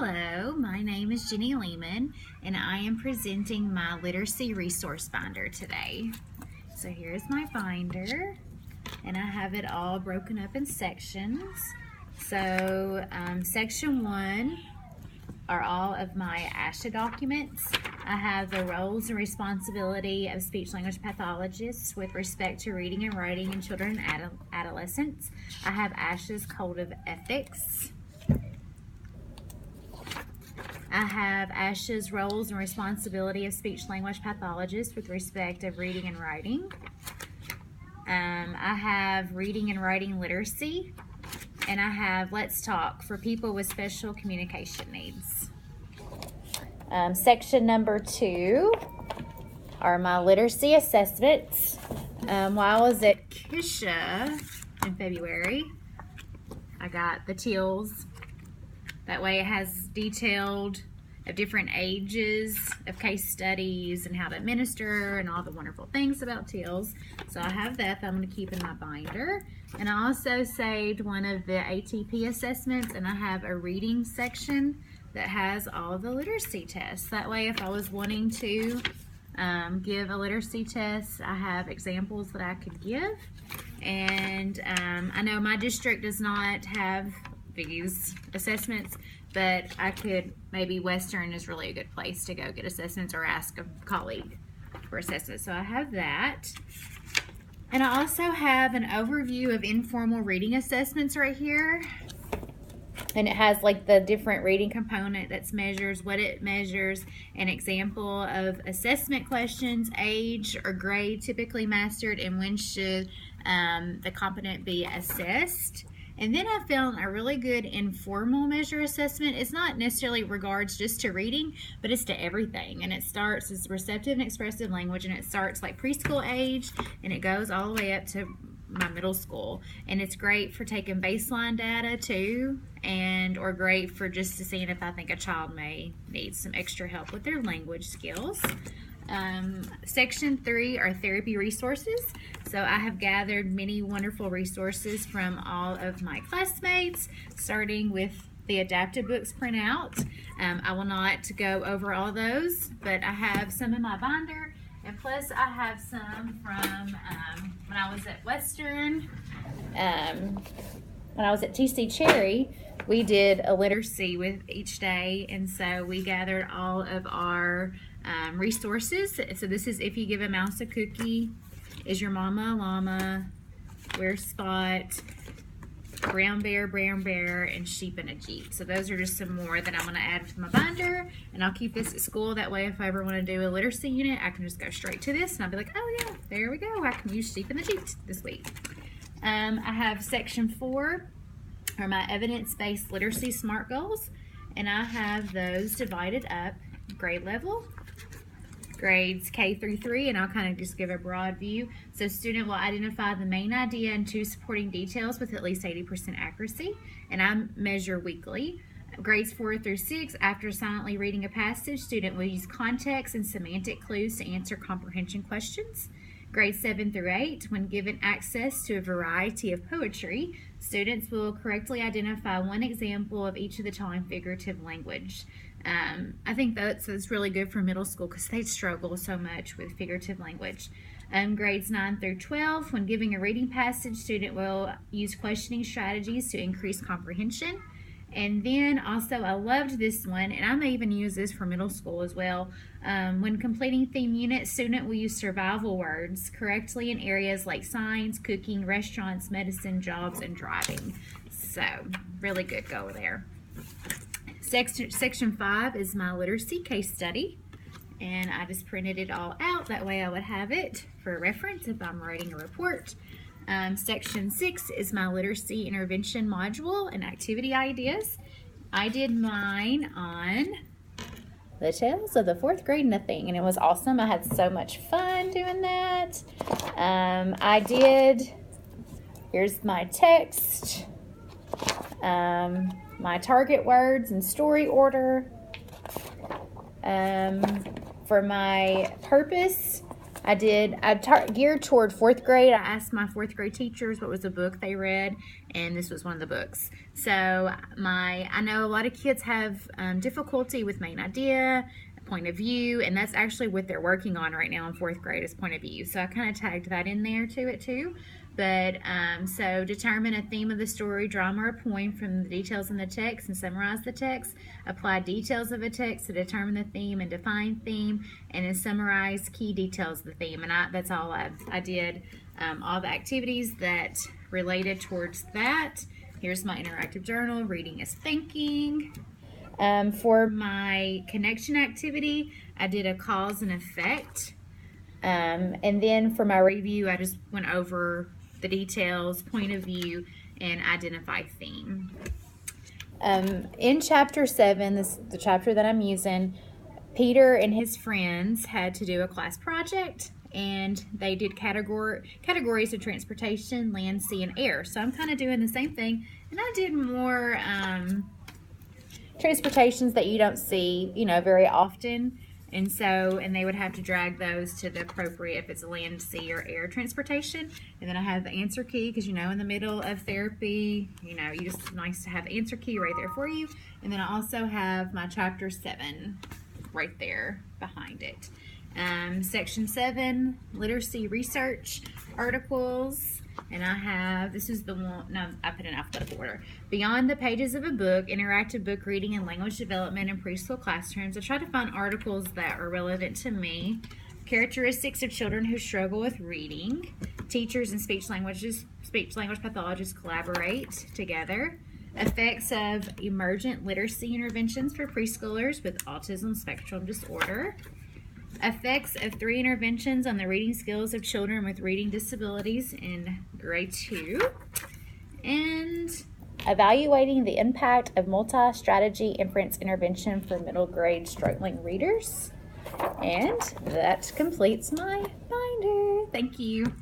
Hello, my name is Jenny Lehman, and I am presenting my literacy resource binder today. So here's my binder, and I have it all broken up in sections. So section 1 are all of my ASHA documents. I have the roles and responsibility of speech-language pathologists with respect to reading and writing in children and adolescents. I have ASHA's Code of Ethics. I have ASHA's roles and responsibility of speech-language pathologists with respect of reading and writing. I have reading and writing literacy, and I have Let's Talk for people with special communication needs. Section number 2 are my literacy assessments. While I was at KISHA in February, I got the TILs. That way it has detailed of different ages of case studies and how to administer and all the wonderful things about TILs. So I have that I'm going to keep in my binder. And I also saved one of the ATP assessments, and I have a reading section that has all the literacy tests. That way if I was wanting to give a literacy test, I have examples that I could give. And I know my district does not have these assessments, but I could, maybe Western is really a good place to go get assessments, or ask a colleague for assessments. So I have that. And I also have an overview of informal reading assessments right here. And it has like the different reading component that measures what it measures, an example of assessment questions, age or grade typically mastered, and when should the competent be assessed. And then I found a really good informal measure assessment. It's not necessarily regards just to reading, but it's to everything. And it starts as receptive and expressive language, and it starts like preschool age, and it goes all the way up to my middle school. And it's great for taking baseline data too, and or great for just to seeing if I think a child may need some extra help with their language skills. Section 3 are therapy resources. So I have gathered many wonderful resources from all of my classmates, starting with the adapted books printout. I will not go over all those, but I have some in my binder, and plus I have some from when I was at Western. When I was at TC Cherry, we did a literacy with each day, and so we gathered all of our resources. So this is If You Give a Mouse a Cookie, Is Your Mama a Llama, Where's Spot, Brown Bear, and Sheep in a Jeep. So those are just some more that I'm going to add to my binder, and I'll keep this at school. That way if I ever want to do a literacy unit, I can just go straight to this, and I'll be like, oh yeah, there we go. I can use Sheep in the Jeep this week. I have section 4 are my evidence-based literacy SMART goals, and I have those divided up grade level, grades K through 3, and I'll kind of just give a broad view. So student will identify the main idea and 2 supporting details with at least 80% accuracy, and I measure weekly. Grades 4 through 6, after silently reading a passage, student will use context and semantic clues to answer comprehension questions. Grades 7 through 8, when given access to a variety of poetry, students will correctly identify one example of each of the time figurative language. I think that's really good for middle school because they struggle so much with figurative language. Grades 9 through 12, when giving a reading passage, student will use questioning strategies to increase comprehension. And then also, I loved this one, and I may even use this for middle school as well. When completing theme units, student will use survival words correctly in areas like science, cooking, restaurants, medicine, jobs, and driving. So, really good goal there. Section 5 is my literacy case study, and I just printed it all out. That way I would have it for reference if I'm writing a report. Section 6 is my literacy intervention module and activity ideas. I did mine on the tales of the 4th grade nothing, and it was awesome. I had so much fun doing that. Here's my text, my target words and story order. For my purpose, I geared toward 4th grade. I asked my 4th grade teachers what was a book they read, and this was one of the books. So I know a lot of kids have difficulty with main idea, point of view, and that's actually what they're working on right now in 4th grade is point of view. So I kind of tagged that in there to it too. But so determine a theme of the story, drama, or poem from the details in the text and summarize the text. Apply details of a text to determine the theme and define theme, and then summarize key details of the theme. And that's all I did. All the activities that related towards that. Here's my interactive journal. Reading is thinking. For my connection activity, I did a cause and effect. And then for my review, I just went over the details, point of view, and identify theme. In chapter 7, the chapter that I'm using, Peter and his friends had to do a class project, and they did categories of transportation, land, sea, and air. So I'm kind of doing the same thing, and I did more transportations that you don't see, very often. And they would have to drag those to the appropriate, if it's a land, sea, or air transportation. And then I have the answer key, because in the middle of therapy, it's nice to have the answer key right there for you. And then I also have my chapter 7 right there behind it. Section 7, literacy research articles. And this is the one, no, I put in alphabetical order. Beyond the pages of a book, interactive book reading and language development in preschool classrooms. I try to find articles that are relevant to me. Characteristics of children who struggle with reading. Teachers and speech language pathologists collaborate together. Effects of emergent literacy interventions for preschoolers with autism spectrum disorder. Effects of 3 interventions on the reading skills of children with reading disabilities in grade 2. And evaluating the impact of multi-strategy inference intervention for middle grade struggling readers. And that completes my binder. Thank you.